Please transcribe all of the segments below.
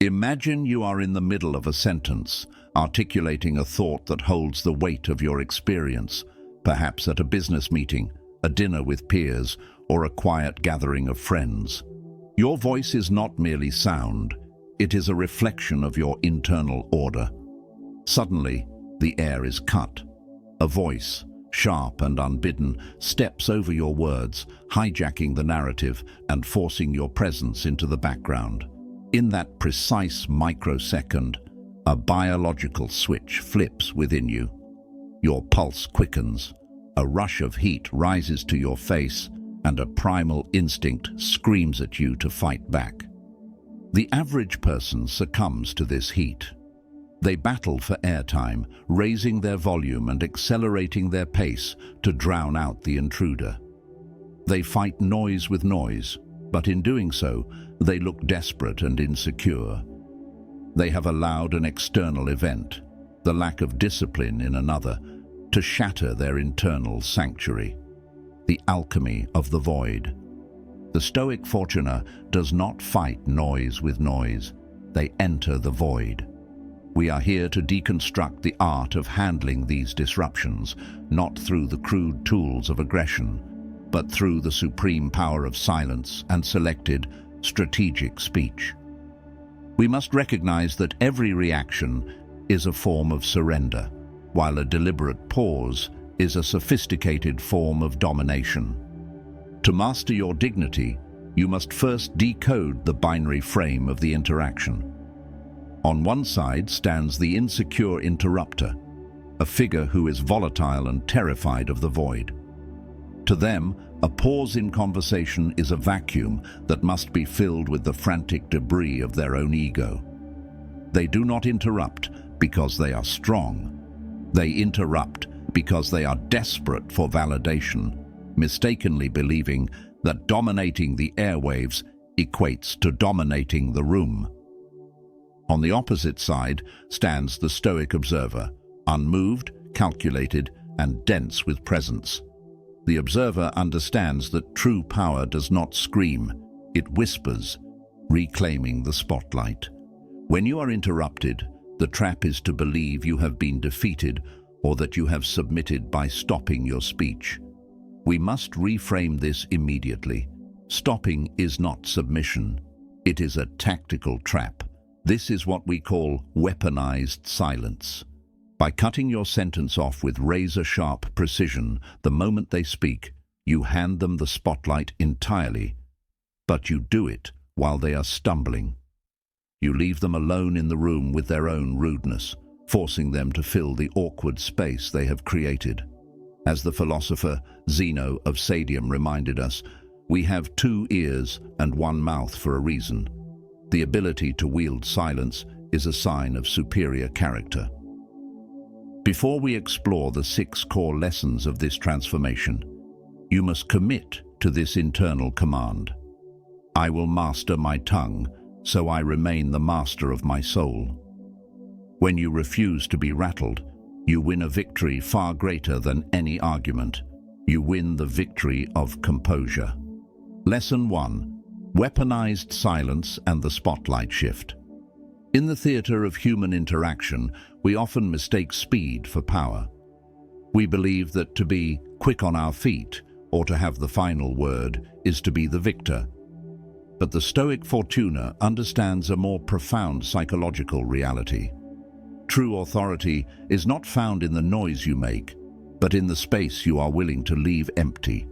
Imagine you are in the middle of a sentence, articulating a thought that holds the weight of your experience, perhaps at a business meeting, a dinner with peers, or a quiet gathering of friends. Your voice is not merely sound, it is a reflection of your internal order. Suddenly, the air is cut. A voice, sharp and unbidden, steps over your words, hijacking the narrative and forcing your presence into the background. In that precise microsecond, a biological switch flips within you. Your pulse quickens, a rush of heat rises to your face, and a primal instinct screams at you to fight back. The average person succumbs to this heat. They battle for airtime, raising their volume and accelerating their pace to drown out the intruder. They fight noise with noise, but in doing so, they look desperate and insecure. They have allowed an external event, the lack of discipline in another, to shatter their internal sanctuary. The alchemy of the void. The Stoic Fortuner does not fight noise with noise. They enter the void. We are here to deconstruct the art of handling these disruptions, not through the crude tools of aggression, but through the supreme power of silence and selected, strategic speech. We must recognize that every reaction is a form of surrender, while a deliberate pause is a sophisticated form of domination. To master your dignity, you must first decode the binary frame of the interaction. On one side stands the insecure interrupter, a figure who is volatile and terrified of the void. To them, a pause in conversation is a vacuum that must be filled with the frantic debris of their own ego. They do not interrupt because they are strong. They interrupt because they are desperate for validation, mistakenly believing that dominating the airwaves equates to dominating the room. On the opposite side stands the Stoic Observer, unmoved, calculated, and dense with presence. The observer understands that true power does not scream, it whispers, reclaiming the spotlight. When you are interrupted, the trap is to believe you have been defeated or that you have submitted by stopping your speech. We must reframe this immediately. Stopping is not submission. It is a tactical trap. This is what we call weaponized silence. By cutting your sentence off with razor-sharp precision the moment they speak, you hand them the spotlight entirely, but you do it while they are stumbling. You leave them alone in the room with their own rudeness, forcing them to fill the awkward space they have created. As the philosopher Zeno of Sadium reminded us, we have 2 ears and 1 mouth for a reason. The ability to wield silence is a sign of superior character. Before we explore the 6 core lessons of this transformation, you must commit to this internal command. I will master my tongue, so I remain the master of my soul. When you refuse to be rattled, you win a victory far greater than any argument. You win the victory of composure. Lesson 1. Weaponized silence and the spotlight shift. In the theater of human interaction, we often mistake speed for power. We believe that to be quick on our feet or to have the final word is to be the victor. But the Stoic Fortuner understands a more profound psychological reality. True authority is not found in the noise you make, but in the space you are willing to leave empty.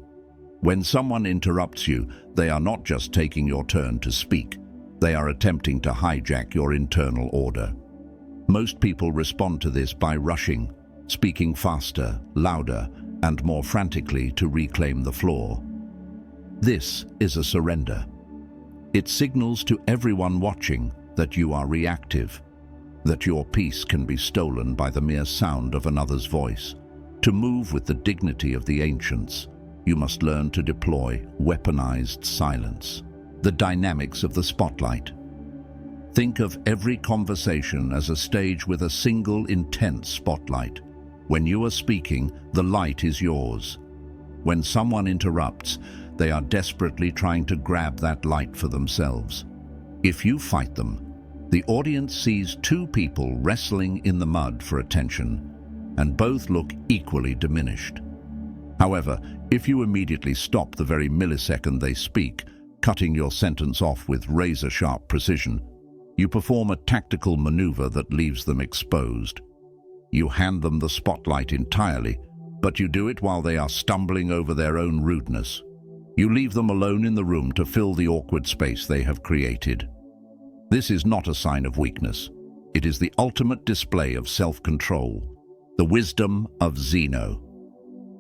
When someone interrupts you, they are not just taking your turn to speak. They are attempting to hijack your internal order. Most people respond to this by rushing, speaking faster, louder, and more frantically to reclaim the floor. This is a surrender. It signals to everyone watching that you are reactive, that your peace can be stolen by the mere sound of another's voice. To move with the dignity of the ancients, you must learn to deploy weaponized silence. The dynamics of the spotlight. Think of every conversation as a stage with a single intense spotlight. When you are speaking, the light is yours. When someone interrupts, they are desperately trying to grab that light for themselves. If you fight them, The audience sees two people wrestling in the mud for attention, and both look equally diminished. However, if you immediately stop the very millisecond they speak, cutting your sentence off with razor-sharp precision, you perform a tactical maneuver that leaves them exposed. You hand them the spotlight entirely, but you do it while they are stumbling over their own rudeness. You leave them alone in the room to fill the awkward space they have created. This is not a sign of weakness. It is the ultimate display of self-control, the wisdom of Zeno.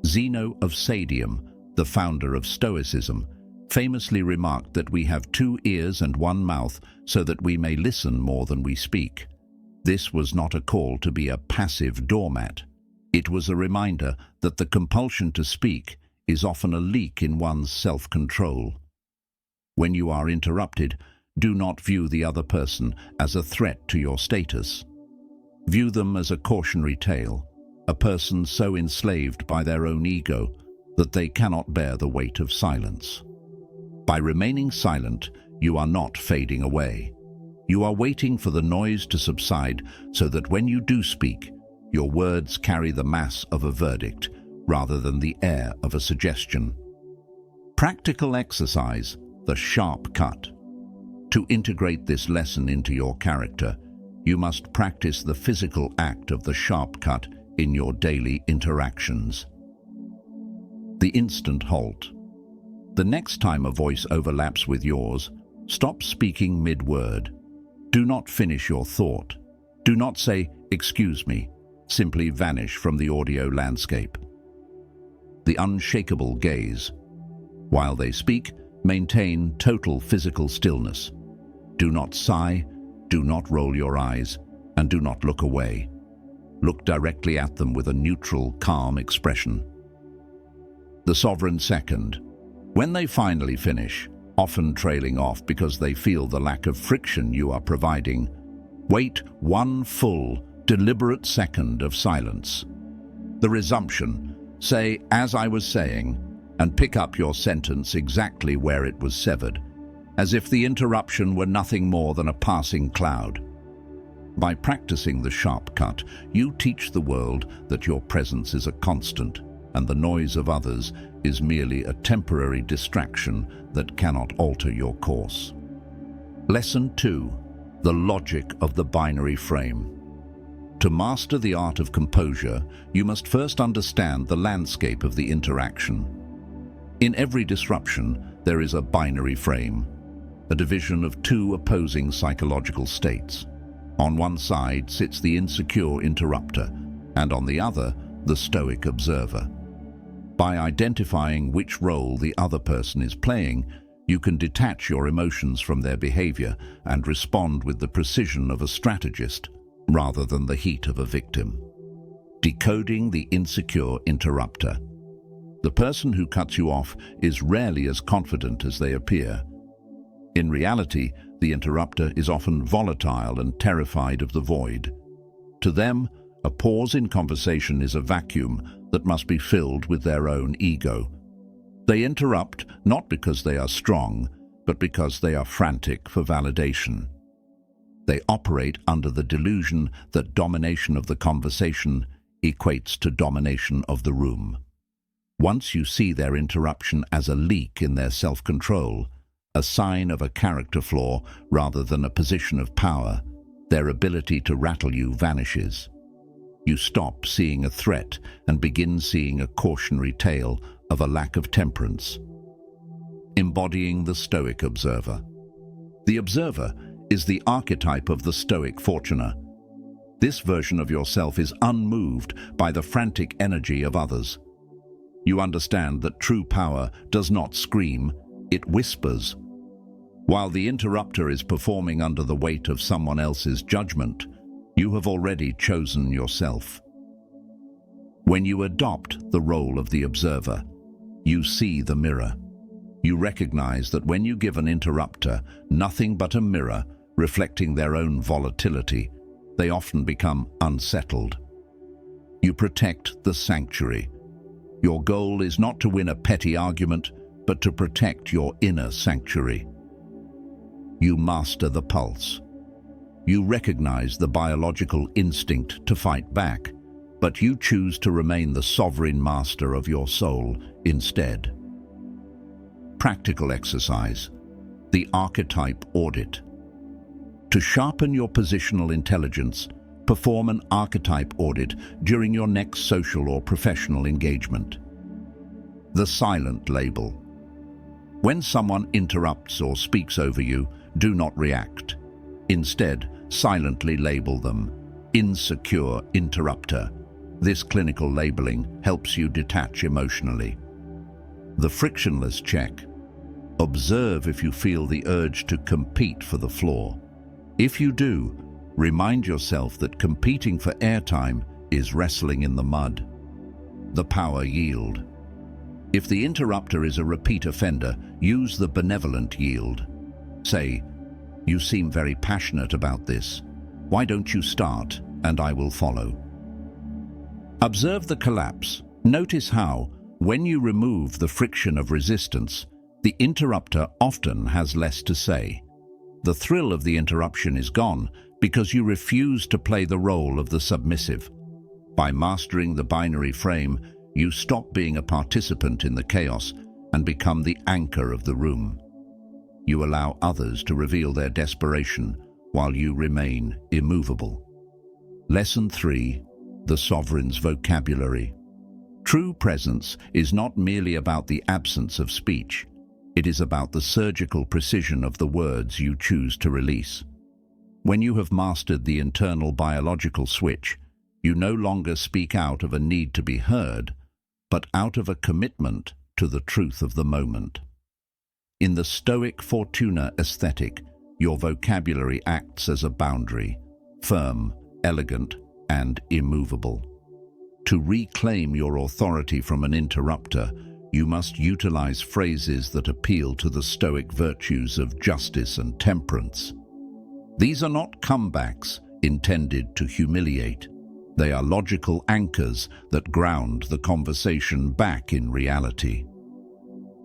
Zeno of Sadium, the founder of Stoicism, famously remarked that we have 2 ears and 1 mouth so that we may listen more than we speak. This was not a call to be a passive doormat. It was a reminder that the compulsion to speak is often a leak in one's self-control. When you are interrupted, do not view the other person as a threat to your status. View them as a cautionary tale, a person so enslaved by their own ego that they cannot bear the weight of silence. By remaining silent, you are not fading away. You are waiting for the noise to subside so that when you do speak, your words carry the mass of a verdict rather than the air of a suggestion. Practical exercise, the sharp cut. To integrate this lesson into your character, you must practice the physical act of the sharp cut in your daily interactions. The instant halt. The next time a voice overlaps with yours, stop speaking mid-word. Do not finish your thought. Do not say, "Excuse me." Simply vanish from the audio landscape. The unshakable gaze. While they speak, maintain total physical stillness. Do not sigh, do not roll your eyes, and do not look away. Look directly at them with a neutral, calm expression. The sovereign second. When they finally finish, often trailing off because they feel the lack of friction you are providing, wait 1 full, deliberate second of silence. The resumption. Say, "As I was saying," and pick up your sentence exactly where it was severed, as if the interruption were nothing more than a passing cloud. By practicing the sharp cut, you teach the world that your presence is a constant, and the noise of others is merely a temporary distraction that cannot alter your course. Lesson 2. The logic of the binary frame. To master the art of composure, you must first understand the landscape of the interaction. In every disruption, there is a binary frame, a division of 2 opposing psychological states. On one side sits the insecure interrupter, and on the other, the Stoic Observer. By identifying which role the other person is playing, you can detach your emotions from their behavior and respond with the precision of a strategist rather than the heat of a victim. Decoding the insecure interrupter. The person who cuts you off is rarely as confident as they appear. In reality, the interrupter is often volatile and terrified of the void. To them, a pause in conversation is a vacuum that must be filled with their own ego. They interrupt not because they are strong, but because they are frantic for validation. They operate under the delusion that domination of the conversation equates to domination of the room. Once you see their interruption as a leak in their self-control, a sign of a character flaw rather than a position of power, their ability to rattle you vanishes. You stop seeing a threat and begin seeing a cautionary tale of a lack of temperance. Embodying the Stoic Observer. The Observer is the archetype of the Stoic fortuner. This version of yourself is unmoved by the frantic energy of others. You understand that true power does not scream, it whispers. While the interrupter is performing under the weight of someone else's judgment, you have already chosen yourself. When you adopt the role of the observer, you see the mirror. You recognize that when you give an interrupter nothing but a mirror reflecting their own volatility, they often become unsettled. You protect the sanctuary. Your goal is not to win a petty argument, but to protect your inner sanctuary. You master the pulse. You recognize the biological instinct to fight back, but you choose to remain the sovereign master of your soul instead. Practical exercise: the archetype audit. To sharpen your positional intelligence, perform an archetype audit during your next social or professional engagement. The silent label. When someone interrupts or speaks over you, do not react. Instead, silently label them insecure interrupter. This clinical labeling helps you detach emotionally. The frictionless check. Observe if you feel the urge to compete for the floor. If you do, remind yourself that competing for airtime is wrestling in the mud. The power yield. If the interrupter is a repeat offender, use the benevolent yield. Say, "You seem very passionate about this. Why don't you start, and I will follow." Observe the collapse. Notice how, when you remove the friction of resistance, the interrupter often has less to say. The thrill of the interruption is gone because you refuse to play the role of the submissive. By mastering the binary frame, you stop being a participant in the chaos and become the anchor of the room. You allow others to reveal their desperation while you remain immovable. Lesson 3. The Sovereign's Vocabulary. True presence is not merely about the absence of speech. It is about the surgical precision of the words you choose to release. When you have mastered the internal biological switch, you no longer speak out of a need to be heard, but out of a commitment to the truth of the moment. In the Stoic Fortuna aesthetic, your vocabulary acts as a boundary, firm, elegant, and immovable. To reclaim your authority from an interrupter, you must utilize phrases that appeal to the Stoic virtues of justice and temperance. These are not comebacks intended to humiliate. They are logical anchors that ground the conversation back in reality.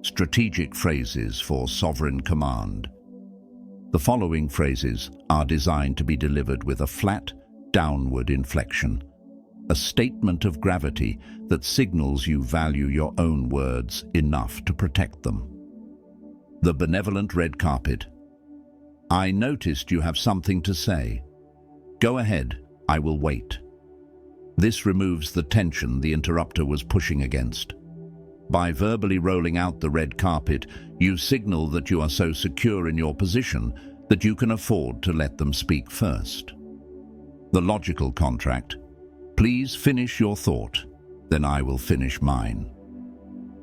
Strategic phrases for sovereign command. The following phrases are designed to be delivered with a flat, downward inflection, a statement of gravity that signals you value your own words enough to protect them. The benevolent red carpet. I noticed you have something to say. Go ahead, I will wait. This removes the tension the interrupter was pushing against. By verbally rolling out the red carpet, you signal that you are so secure in your position that you can afford to let them speak first. The logical contract. Please finish your thought, then I will finish mine.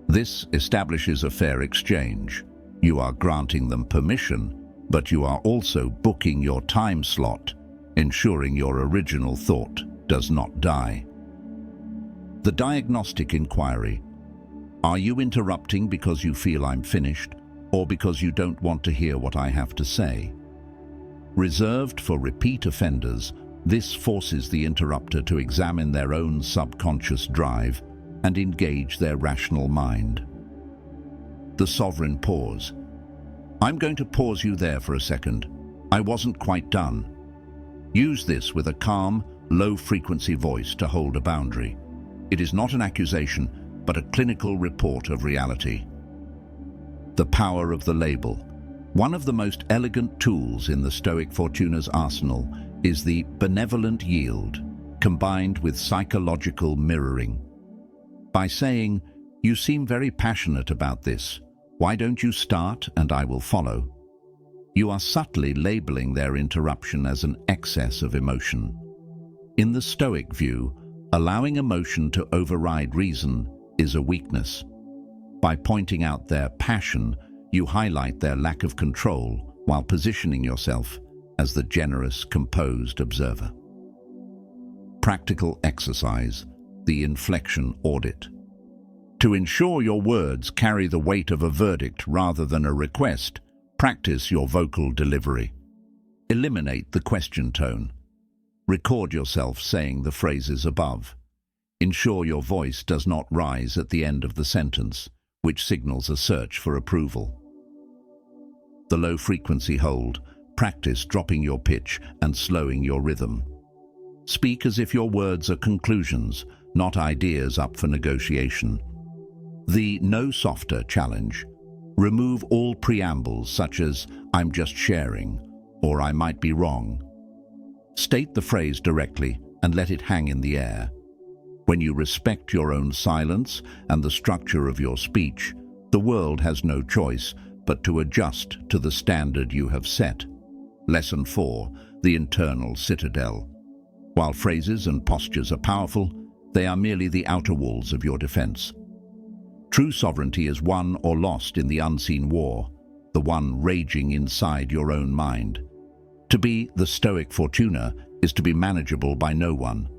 This establishes a fair exchange. You are granting them permission, but you are also booking your time slot, ensuring your original thought does not die. The diagnostic inquiry. Are you interrupting because you feel I'm finished, or because you don't want to hear what I have to say? Reserved for repeat offenders, this forces the interrupter to examine their own subconscious drive and engage their rational mind. The sovereign pause. I'm going to pause you there for a second. I wasn't quite done. Use this with a calm, low-frequency voice to hold a boundary. It is not an accusation, but a clinical report of reality. The power of the label. One of the most elegant tools in the Stoic Fortuna's arsenal is the benevolent yield, combined with psychological mirroring. By saying, "You seem very passionate about this. Why don't you start and I will follow?" You are subtly labeling their interruption as an excess of emotion. In the Stoic view, allowing emotion to override reason is a weakness. By pointing out their passion, you highlight their lack of control while positioning yourself as the generous, composed observer. Practical exercise, the inflection audit. To ensure your words carry the weight of a verdict rather than a request, practice your vocal delivery. Eliminate the question tone. Record yourself saying the phrases above. Ensure your voice does not rise at the end of the sentence, which signals a search for approval. The low-frequency hold. practice dropping your pitch and slowing your rhythm. Speak as if your words are conclusions, not ideas up for negotiation. The No Softer challenge. Remove all preambles such as "I'm just sharing" or "I might be wrong." State the phrase directly and let it hang in the air. When you respect your own silence and the structure of your speech, the world has no choice but to adjust to the standard you have set. Lesson 4. The Internal Citadel. While phrases and postures are powerful, they are merely the outer walls of your defense. True sovereignty is won or lost in the unseen war, the one raging inside your own mind. To be the Stoic Fortuna is to be manageable by no one.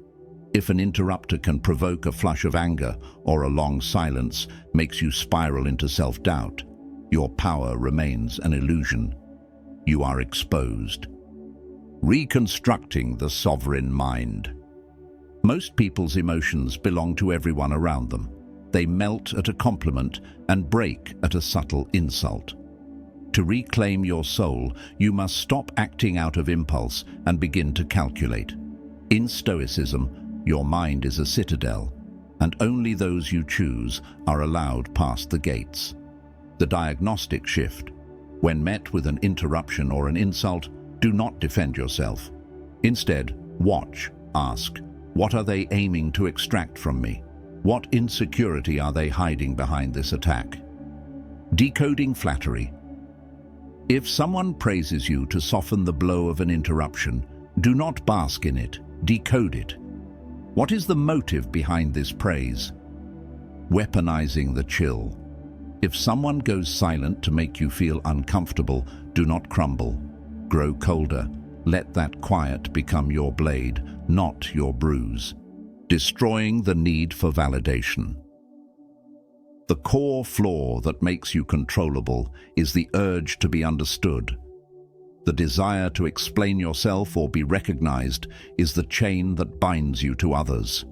If an interrupter can provoke a flush of anger or a long silence makes you spiral into self-doubt, your power remains an illusion. You are exposed. Reconstructing the sovereign mind. Most people's emotions belong to everyone around them. They melt at a compliment and break at a subtle insult. To reclaim your soul, you must stop acting out of impulse and begin to calculate. In Stoicism, your mind is a citadel, and only those you choose are allowed past the gates. The diagnostic shift. When met with an interruption or an insult, do not defend yourself. Instead, watch, ask, what are they aiming to extract from me? What insecurity are they hiding behind this attack? Decoding flattery. If someone praises you to soften the blow of an interruption, do not bask in it, decode it. What is the motive behind this praise? Weaponizing the chill. If someone goes silent to make you feel uncomfortable, do not crumble. Grow colder. Let that quiet become your blade, not your bruise. Destroying the need for validation. The core flaw that makes you controllable is the urge to be understood. The desire to explain yourself or be recognized is the chain that binds you to others.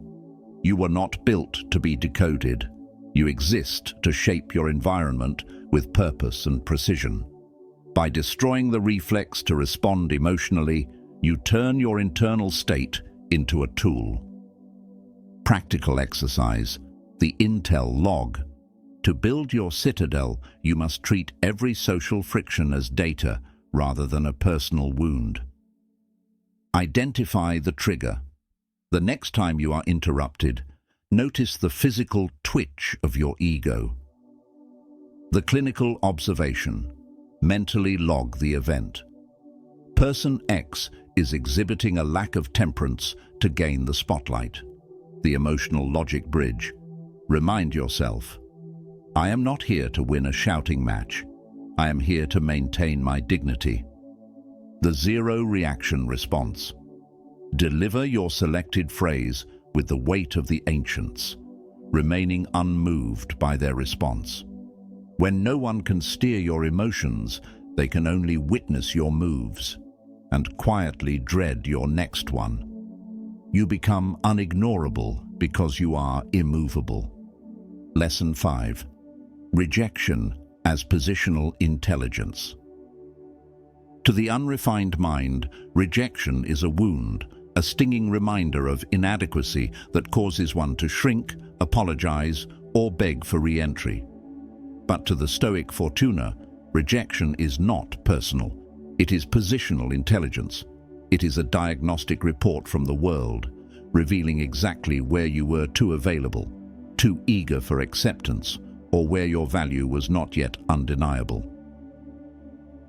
You were not built to be decoded. You exist to shape your environment with purpose and precision. By destroying the reflex to respond emotionally, you turn your internal state into a tool. Practical exercise, the Intel log. To build your citadel, you must treat every social friction as data rather than a personal wound. Identify the trigger. The next time you are interrupted, notice the physical twitch of your ego. The clinical observation. Mentally log the event. Person X is exhibiting a lack of temperance to gain the spotlight. The emotional logic bridge. Remind yourself, I am not here to win a shouting match. I am here to maintain my dignity. The zero reaction response. Deliver your selected phrase with the weight of the ancients, remaining unmoved by their response. When no one can steer your emotions, they can only witness your moves and quietly dread your next one. You become unignorable because you are immovable. Lesson 5. Rejection as positional intelligence. To the unrefined mind, rejection is a wound, a stinging reminder of inadequacy that causes one to shrink, apologize, or beg for re-entry. But to the Stoic Fortuna, rejection is not personal. It is positional intelligence. It is a diagnostic report from the world, revealing exactly where you were too available, too eager for acceptance, or where your value was not yet undeniable.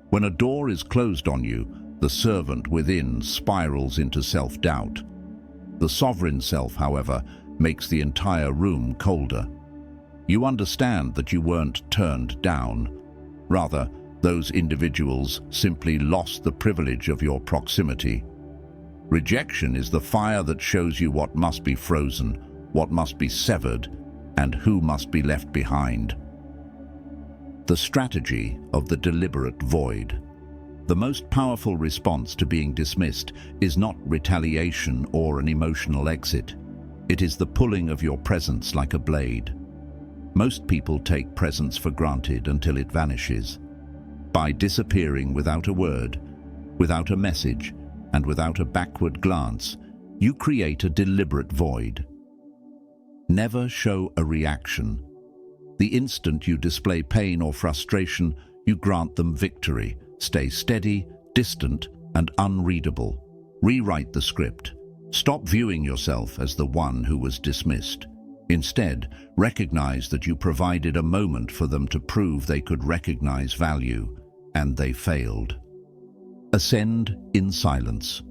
When a door is closed on you, the servant within spirals into self-doubt. The sovereign self, however, makes the entire room colder. You understand that you weren't turned down. Rather, those individuals simply lost the privilege of your proximity. Rejection is the fire that shows you what must be frozen, what must be severed, and who must be left behind. The strategy of the deliberate void. The most powerful response to being dismissed is not retaliation or an emotional exit. It is the pulling of your presence like a blade. Most people take presence for granted until it vanishes. By disappearing without a word, Without a message and without a backward glance, you create a deliberate void. Never show a reaction. The instant you display pain or frustration, you grant them victory. Stay steady, distant, and unreadable. Rewrite the script. Stop viewing yourself as the one who was dismissed. Instead, recognize that you provided a moment for them to prove they could recognize value, and they failed. Ascend in silence.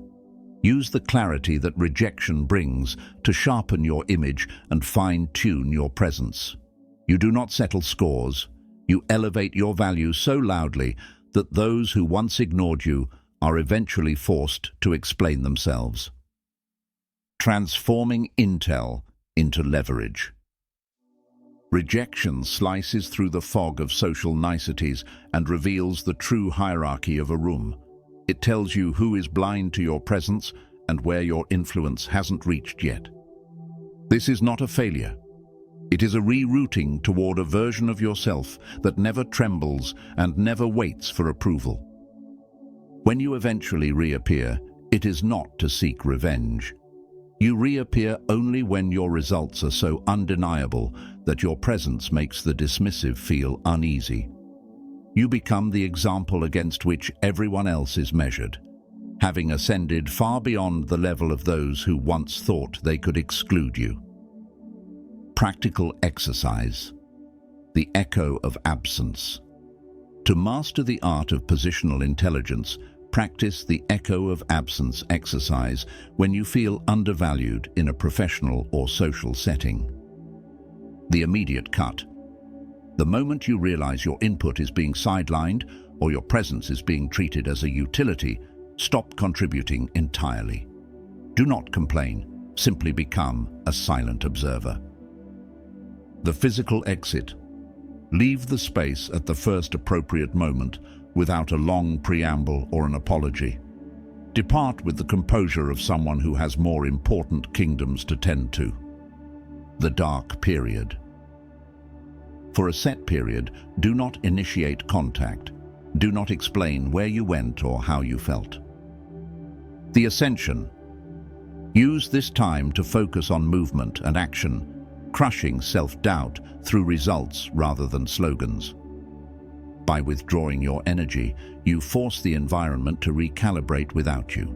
Use the clarity that rejection brings to sharpen your image and fine-tune your presence. You do not settle scores. You elevate your value so loudly that those who once ignored you are eventually forced to explain themselves. Transforming intel into leverage. Rejection slices through the fog of social niceties and reveals the true hierarchy of a room. It tells you who is blind to your presence and where your influence hasn't reached yet. This is not a failure. It is a rerouting toward a version of yourself that never trembles and never waits for approval. When you eventually reappear, it is not to seek revenge. You reappear only when your results are so undeniable that your presence makes the dismissive feel uneasy. You become the example against which everyone else is measured, having ascended far beyond the level of those who once thought they could exclude you. Practical exercise. The echo of absence. To master the art of positional intelligence, practice the echo of absence exercise when you feel undervalued in a professional or social setting. The immediate cut. The moment you realize your input is being sidelined or your presence is being treated as a utility, stop contributing entirely. Do not complain, simply become a silent observer. The physical exit. Leave the space at the first appropriate moment without a long preamble or an apology. Depart with the composure of someone who has more important kingdoms to tend to. The dark period. For a set period, do not initiate contact. Do not explain where you went or how you felt. The ascension. Use this time to focus on movement and action, crushing self-doubt through results rather than slogans. By withdrawing your energy, you force the environment to recalibrate without you.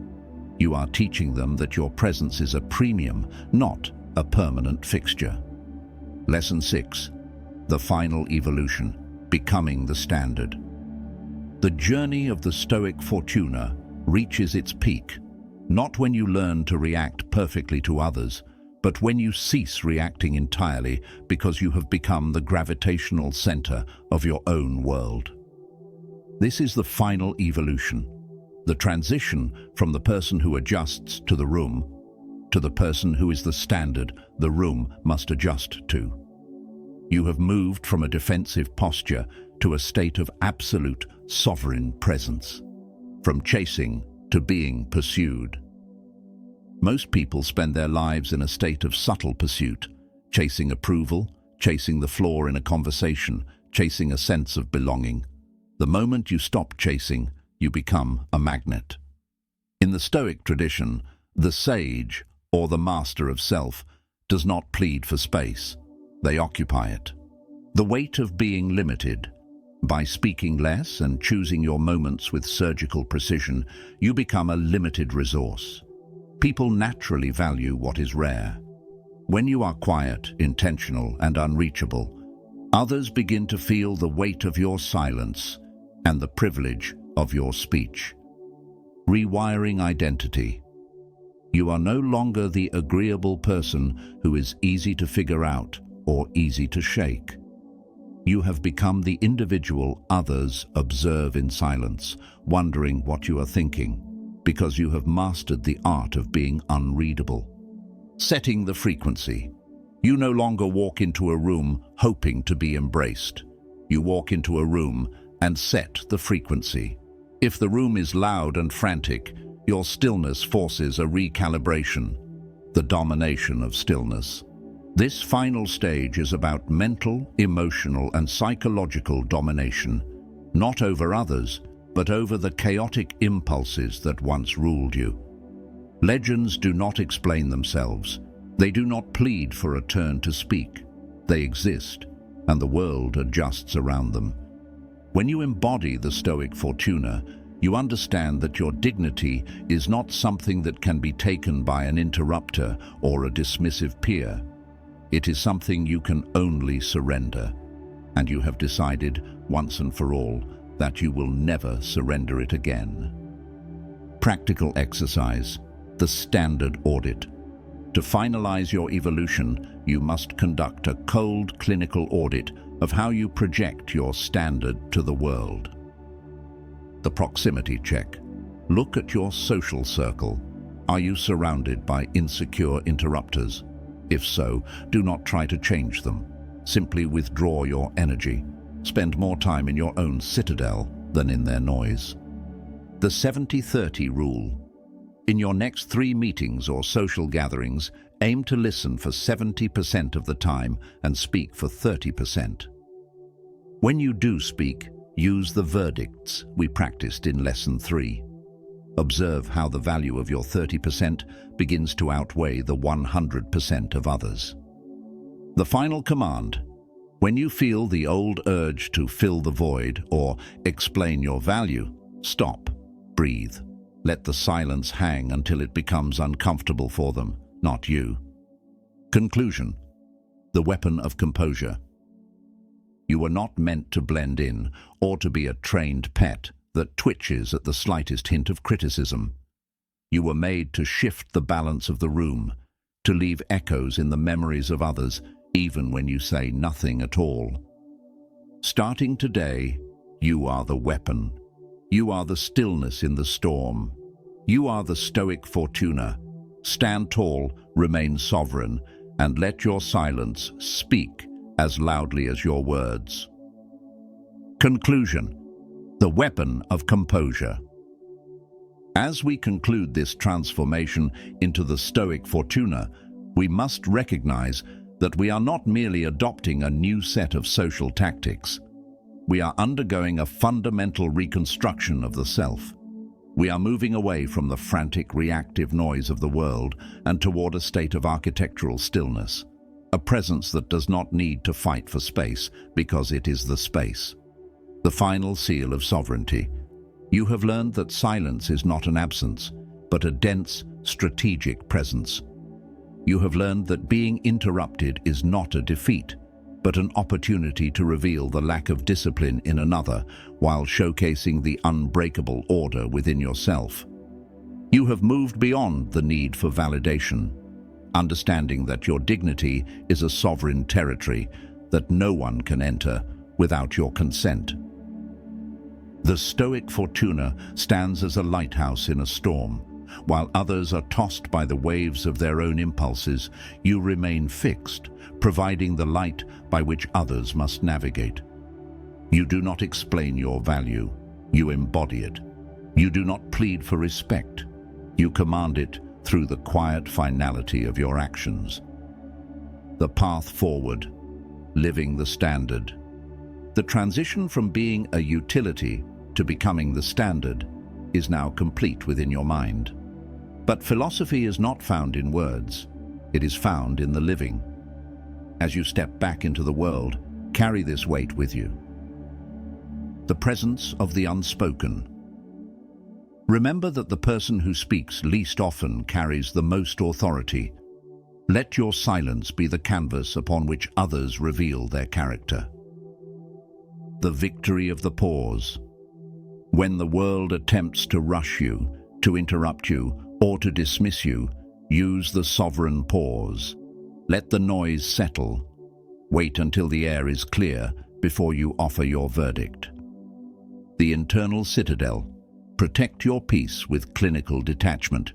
You are teaching them that your presence is a premium, not a permanent fixture. Lesson 6. The final evolution, becoming the standard. The journey of the Stoic Fortuna reaches its peak, not when you learn to react perfectly to others, but when you cease reacting entirely because you have become the gravitational center of your own world. This is the final evolution, the transition from the person who adjusts to the room to the person who is the standard the room must adjust to. You have moved from a defensive posture to a state of absolute sovereign presence, from chasing to being pursued. Most people spend their lives in a state of subtle pursuit, chasing approval, chasing the flaw in a conversation, chasing a sense of belonging. The moment you stop chasing, you become a magnet. In the Stoic tradition, the sage, or the master of self, does not plead for space. They occupy it. The weight of being limited. By speaking less and choosing your moments with surgical precision, you become a limited resource. People naturally value what is rare. When you are quiet, intentional, and unreachable, others begin to feel the weight of your silence and the privilege of your speech. Rewiring identity. You are no longer the agreeable person who is easy to figure out or easy to shake. You have become the individual others observe in silence, wondering what you are thinking, because you have mastered the art of being unreadable. Setting the frequency. You no longer walk into a room hoping to be embraced. You walk into a room and set the frequency. If the room is loud and frantic, your stillness forces a recalibration, the domination of stillness. This final stage is about mental, emotional, and psychological domination, not over others, but over the chaotic impulses that once ruled you. Legends do not explain themselves. They do not plead for a turn to speak. They exist, and the world adjusts around them. When you embody the Stoic Fortuna, you understand that your dignity is not something that can be taken by an interrupter or a dismissive peer. It is something you can only surrender, and you have decided, once and for all, that you will never surrender it again. Practical exercise, the standard audit. To finalize your evolution, you must conduct a cold clinical audit of how you project your standard to the world. The proximity check. Look at your social circle. Are you surrounded by insecure interrupters? If so, do not try to change them. Simply withdraw your energy. Spend more time in your own citadel than in their noise. The 70-30 rule. In your next 3 meetings or social gatherings, aim to listen for 70% of the time and speak for 30%. When you do speak, use the verdicts we practiced in Lesson 3. Observe how the value of your 30% begins to outweigh the 100% of others. The final command. When you feel the old urge to fill the void or explain your value, stop, breathe. Let the silence hang until it becomes uncomfortable for them, not you. Conclusion. The weapon of composure. You were not meant to blend in or to be a trained pet that twitches at the slightest hint of criticism. You were made to shift the balance of the room, to leave echoes in the memories of others, even when you say nothing at all. Starting today, you are the weapon. You are the stillness in the storm. You are the Stoic Fortuna. Stand tall, remain sovereign, and let your silence speak as loudly as your words. Conclusion. The weapon of composure. As we conclude this transformation into the Stoic Fortuna, we must recognize that we are not merely adopting a new set of social tactics. We are undergoing a fundamental reconstruction of the self. We are moving away from the frantic, reactive noise of the world and toward a state of architectural stillness, a presence that does not need to fight for space because it is the space. The final seal of sovereignty. You have learned that silence is not an absence, but a dense, strategic presence. You have learned that being interrupted is not a defeat, but an opportunity to reveal the lack of discipline in another while showcasing the unbreakable order within yourself. You have moved beyond the need for validation, understanding that your dignity is a sovereign territory that no one can enter without your consent. The Stoic Fortuna stands as a lighthouse in a storm. While others are tossed by the waves of their own impulses, you remain fixed, providing the light by which others must navigate. You do not explain your value, you embody it. You do not plead for respect, you command it through the quiet finality of your actions. The path forward, living the standard. The transition from being a utility to becoming the standard is now complete within your mind. But philosophy is not found in words, it is found in the living. As you step back into the world, carry this weight with you. The presence of the unspoken. Remember that the person who speaks least often carries the most authority. Let your silence be the canvas upon which others reveal their character. The victory of the pause. When the world attempts to rush you, to interrupt you, or to dismiss you, use the sovereign pause. Let the noise settle. Wait until the air is clear before you offer your verdict. The internal citadel. Protect your peace with clinical detachment.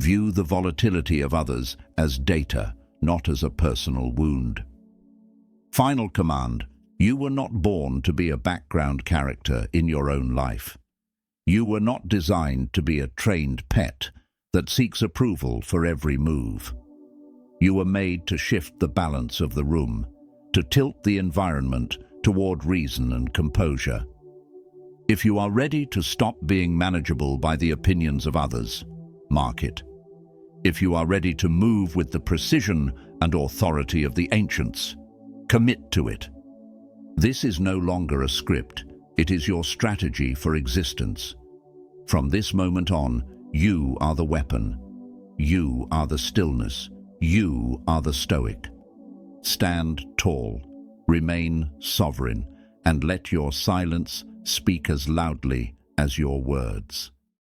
View the volatility of others as data, not as a personal wound. Final command. You were not born to be a background character in your own life. You were not designed to be a trained pet that seeks approval for every move. You were made to shift the balance of the room, to tilt the environment toward reason and composure. If you are ready to stop being manageable by the opinions of others, mark it. If you are ready to move with the precision and authority of the ancients, commit to it. This is no longer a script, it is your strategy for existence. From this moment on, you are the weapon. You are the stillness. You are the Stoic. Stand tall, remain sovereign, and let your silence speak as loudly as your words.